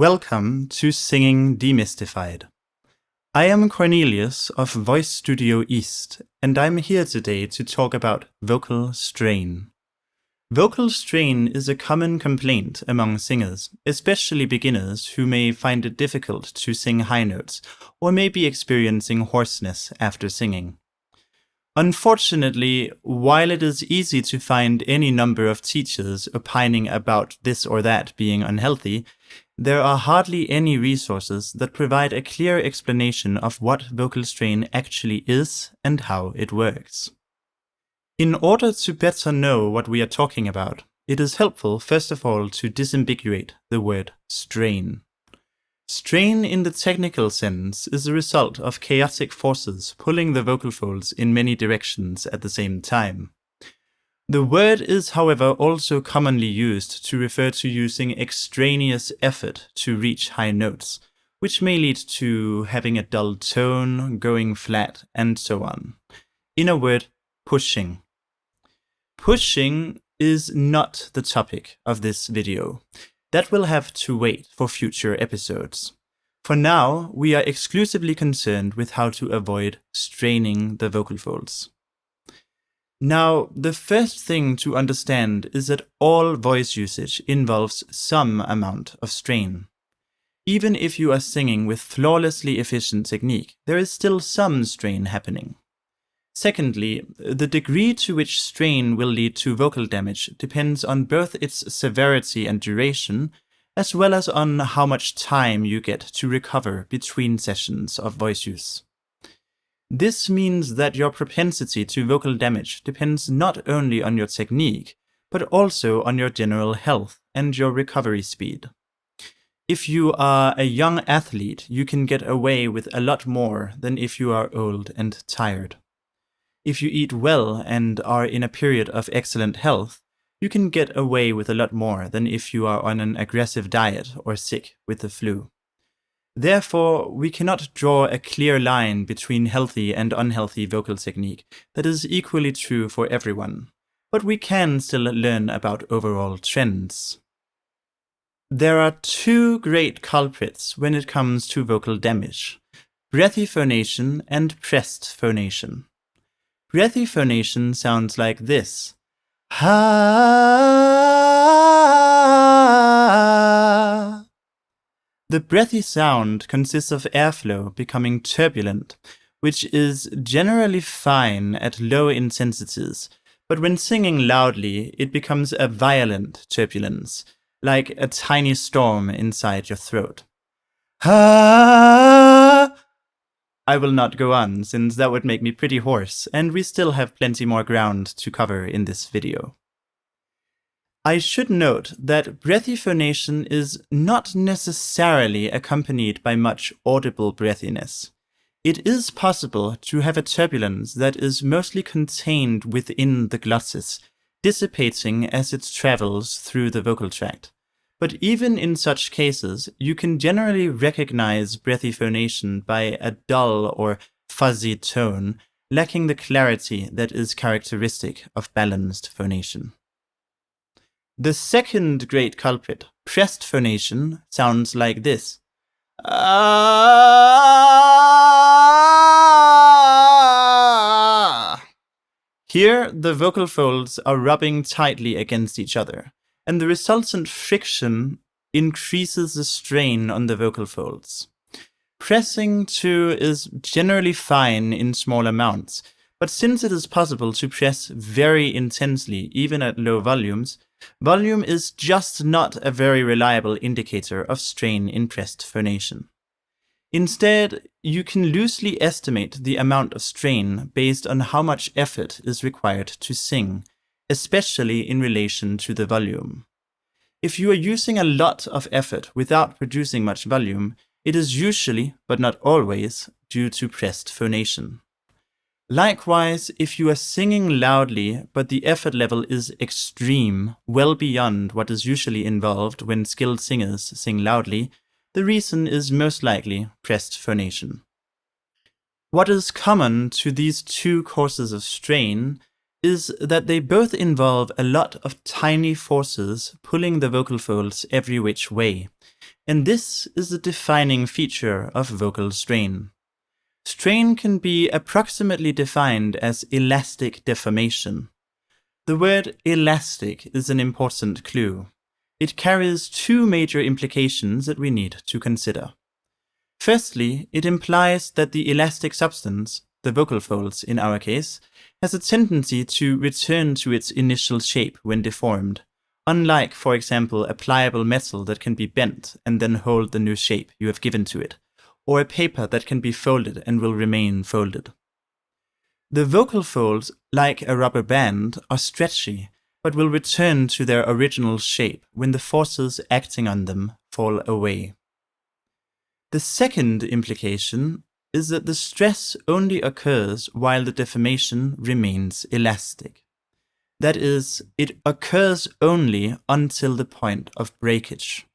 Welcome to Singing Demystified. I am Cornelius of Voice Studio East, and I'm here today to talk about vocal strain. Vocal strain is a common complaint among singers, especially beginners who may find it difficult to sing high notes or may be experiencing hoarseness after singing. Unfortunately, while it is easy to find any number of teachers opining about this or that being unhealthy, there are hardly any resources that provide a clear explanation of what vocal strain actually is and how it works. In order to better know what we are talking about, it is helpful first of all to disambiguate the word strain. Strain in the technical sense is a result of chaotic forces pulling the vocal folds in many directions at the same time. The word is, however, also commonly used to refer to using extraneous effort to reach high notes, which may lead to having a dull tone, going flat, and so on. In a word, pushing. Pushing is not the topic of this video. That will have to wait for future episodes. For now, we are exclusively concerned with how to avoid straining the vocal folds. Now, the first thing to understand is that all voice usage involves some amount of strain. Even if you are singing with flawlessly efficient technique, there is still some strain happening. Secondly, the degree to which strain will lead to vocal damage depends on both its severity and duration, as well as on how much time you get to recover between sessions of voice use. This means that your propensity to vocal damage depends not only on your technique, but also on your general health and your recovery speed. If you are a young athlete, you can get away with a lot more than if you are old and tired. If you eat well and are in a period of excellent health, you can get away with a lot more than if you are on an aggressive diet or sick with the flu. Therefore, we cannot draw a clear line between healthy and unhealthy vocal technique that is equally true for everyone, but we can still learn about overall trends. There are two great culprits when it comes to vocal damage: breathy phonation and pressed phonation. Breathy phonation sounds like this. Ha. The breathy sound consists of airflow becoming turbulent, which is generally fine at low intensities, but when singing loudly, it becomes a violent turbulence, like a tiny storm inside your throat. Ha. I will not go on, since that would make me pretty hoarse, and we still have plenty more ground to cover in this video. I should note that breathy phonation is not necessarily accompanied by much audible breathiness. It is possible to have a turbulence that is mostly contained within the glottis, dissipating as it travels through the vocal tract. But even in such cases, you can generally recognize breathy phonation by a dull or fuzzy tone, lacking the clarity that is characteristic of balanced phonation. The second great culprit, pressed phonation, sounds like this. Here, the vocal folds are rubbing tightly against each other, and the resultant friction increases the strain on the vocal folds. Pressing, too, is generally fine in small amounts, but since it is possible to press very intensely, even at low volumes, volume is just not a very reliable indicator of strain in pressed phonation. Instead, you can loosely estimate the amount of strain based on how much effort is required to sing, especially in relation to the volume. If you are using a lot of effort without producing much volume, it is usually, but not always, due to pressed phonation. Likewise, if you are singing loudly, but the effort level is extreme, well beyond what is usually involved when skilled singers sing loudly, the reason is most likely pressed phonation. What is common to these two causes of strain is that they both involve a lot of tiny forces pulling the vocal folds every which way, and this is the defining feature of vocal strain. Strain can be approximately defined as elastic deformation. The word elastic is an important clue. It carries two major implications that we need to consider. Firstly, it implies that the elastic substance, the vocal folds in our case, has a tendency to return to its initial shape when deformed, unlike, for example, a pliable metal that can be bent and then hold the new shape you have given to it, or a paper that can be folded and will remain folded. The vocal folds, like a rubber band, are stretchy, but will return to their original shape when the forces acting on them fall away. The second implication is that the stress only occurs while the deformation remains elastic. That is, it occurs only until the point of breakage.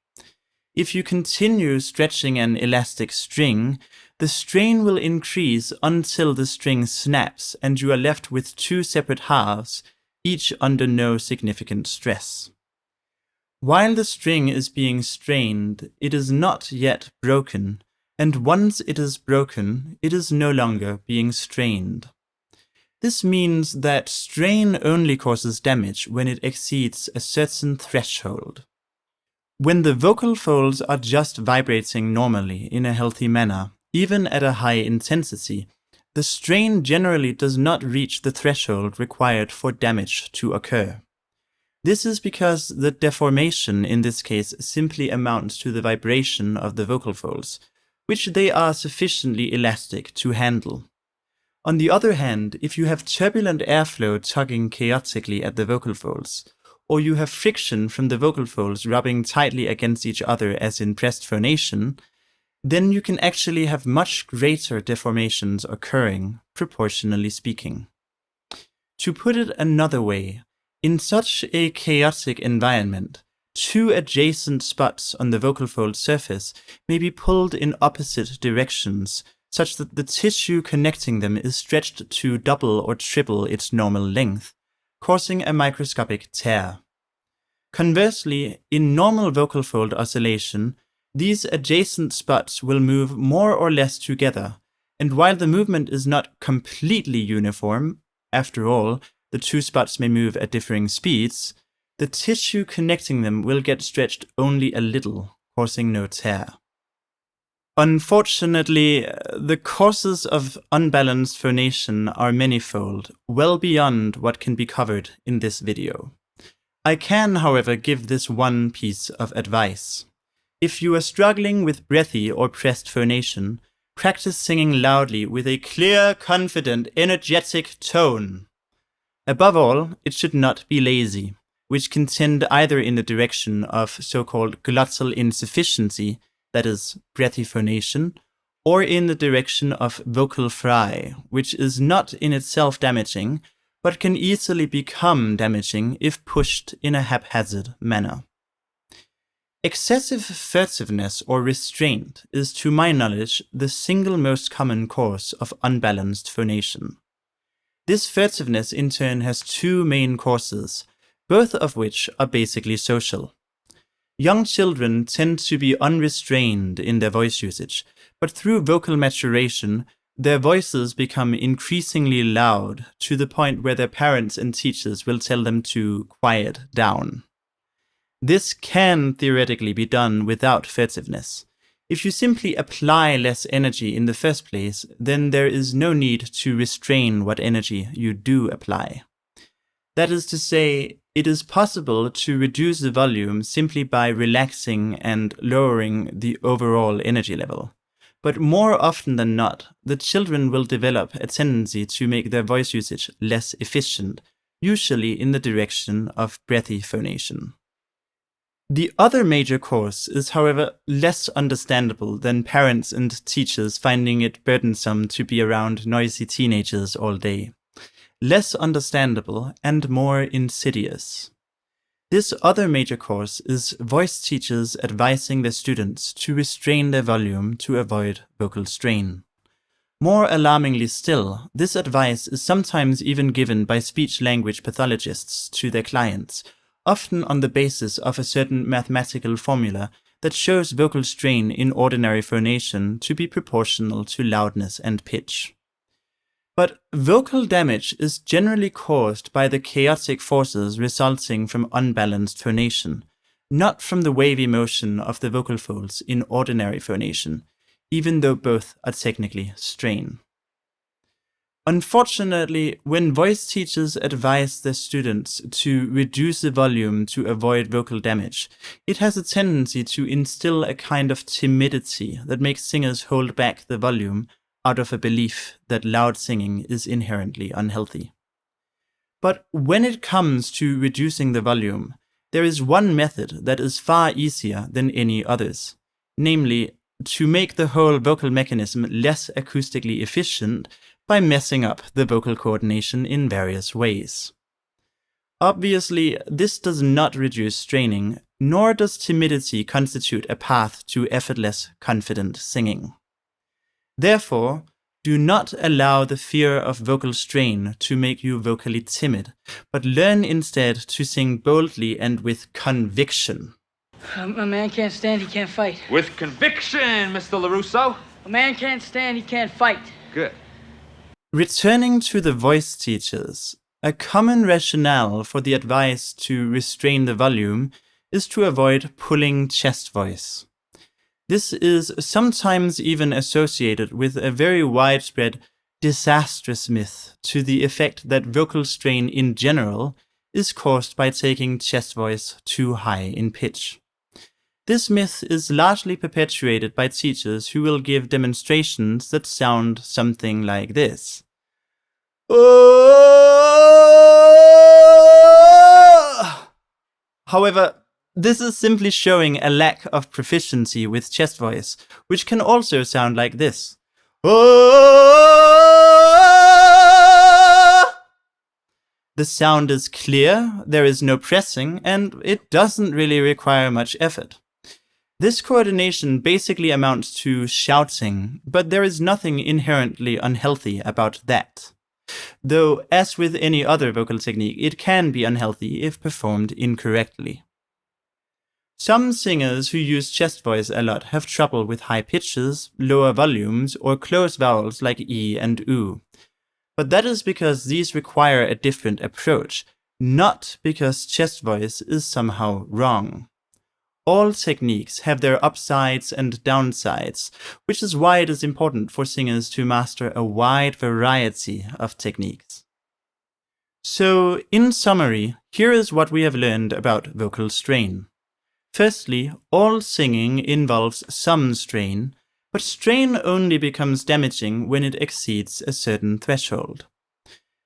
If you continue stretching an elastic string, the strain will increase until the string snaps and you are left with two separate halves, each under no significant stress. While the string is being strained, it is not yet broken, and once it is broken, it is no longer being strained. This means that strain only causes damage when it exceeds a certain threshold. When the vocal folds are just vibrating normally in a healthy manner, even at a high intensity, the strain generally does not reach the threshold required for damage to occur. This is because the deformation in this case simply amounts to the vibration of the vocal folds, which they are sufficiently elastic to handle. On the other hand, if you have turbulent airflow tugging chaotically at the vocal folds, or you have friction from the vocal folds rubbing tightly against each other as in pressed phonation, then you can actually have much greater deformations occurring, proportionally speaking. To put it another way, in such a chaotic environment, two adjacent spots on the vocal fold surface may be pulled in opposite directions, such that the tissue connecting them is stretched to double or triple its normal length, causing a microscopic tear. Conversely, in normal vocal fold oscillation, these adjacent spots will move more or less together, and while the movement is not completely uniform, after all, the two spots may move at differing speeds, the tissue connecting them will get stretched only a little, causing no tear. Unfortunately, the causes of unbalanced phonation are manifold, well beyond what can be covered in this video. I can, however, give this one piece of advice. If you are struggling with breathy or pressed phonation, practice singing loudly with a clear, confident, energetic tone. Above all, it should not be lazy, which can tend either in the direction of so-called glottal insufficiency, that is, breathy phonation, or in the direction of vocal fry, which is not in itself damaging, but can easily become damaging if pushed in a haphazard manner. Excessive furtiveness or restraint is, to my knowledge, the single most common cause of unbalanced phonation. This furtiveness in turn has two main causes, both of which are basically social. Young children tend to be unrestrained in their voice usage, but through vocal maturation, their voices become increasingly loud to the point where their parents and teachers will tell them to quiet down. This can theoretically be done without furtiveness. If you simply apply less energy in the first place, then there is no need to restrain what energy you do apply. That is to say, it is possible to reduce the volume simply by relaxing and lowering the overall energy level. But more often than not, the children will develop a tendency to make their voice usage less efficient, usually in the direction of breathy phonation. The other major cause is, however, less understandable than parents and teachers finding it burdensome to be around noisy teenagers all day. Less understandable and more insidious. This other major cause is voice teachers advising their students to restrain their volume to avoid vocal strain. More alarmingly still, this advice is sometimes even given by speech-language pathologists to their clients, often on the basis of a certain mathematical formula that shows vocal strain in ordinary phonation to be proportional to loudness and pitch. But vocal damage is generally caused by the chaotic forces resulting from unbalanced phonation, not from the wavy motion of the vocal folds in ordinary phonation, even though both are technically strain. Unfortunately, when voice teachers advise their students to reduce the volume to avoid vocal damage, it has a tendency to instill a kind of timidity that makes singers hold back the volume out of a belief that loud singing is inherently unhealthy. But when it comes to reducing the volume, there is one method that is far easier than any others, namely to make the whole vocal mechanism less acoustically efficient by messing up the vocal coordination in various ways. Obviously, this does not reduce straining, nor does timidity constitute a path to effortless, confident singing. Therefore, do not allow the fear of vocal strain to make you vocally timid, but learn instead to sing boldly and with conviction. A man can't stand, he can't fight. With conviction, Mr. LaRusso. A man can't stand, he can't fight. Good. Returning to the voice teachers, a common rationale for the advice to restrain the volume is to avoid pulling chest voice. This is sometimes even associated with a very widespread, disastrous myth to the effect that vocal strain in general is caused by taking chest voice too high in pitch. This myth is largely perpetuated by teachers who will give demonstrations that sound something like this. However, this is simply showing a lack of proficiency with chest voice, which can also sound like this. The sound is clear, there is no pressing, and it doesn't really require much effort. This coordination basically amounts to shouting, but there is nothing inherently unhealthy about that. Though, as with any other vocal technique, it can be unhealthy if performed incorrectly. Some singers who use chest voice a lot have trouble with high pitches, lower volumes, or close vowels like E and U. But that is because these require a different approach, not because chest voice is somehow wrong. All techniques have their upsides and downsides, which is why it is important for singers to master a wide variety of techniques. So, in summary, here is what we have learned about vocal strain. Firstly, all singing involves some strain, but strain only becomes damaging when it exceeds a certain threshold.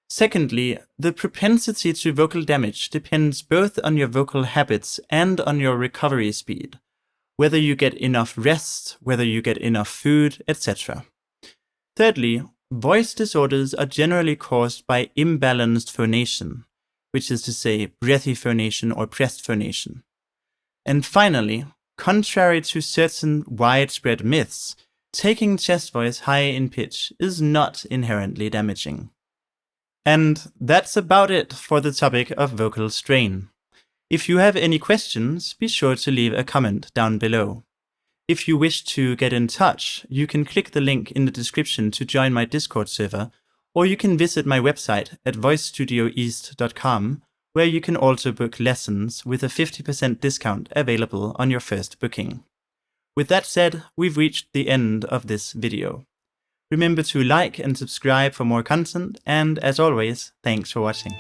Secondly, the propensity to vocal damage depends both on your vocal habits and on your recovery speed, whether you get enough rest, whether you get enough food, etc. Thirdly, voice disorders are generally caused by imbalanced phonation, which is to say breathy phonation or pressed phonation. And finally, contrary to certain widespread myths, taking chest voice high in pitch is not inherently damaging. And that's about it for the topic of vocal strain. If you have any questions, be sure to leave a comment down below. If you wish to get in touch, you can click the link in the description to join my Discord server, or you can visit my website at voicestudioeast.com, where you can also book lessons with a 50% discount available on your first booking. With that said, we've reached the end of this video. Remember to like and subscribe for more content, and as always, thanks for watching.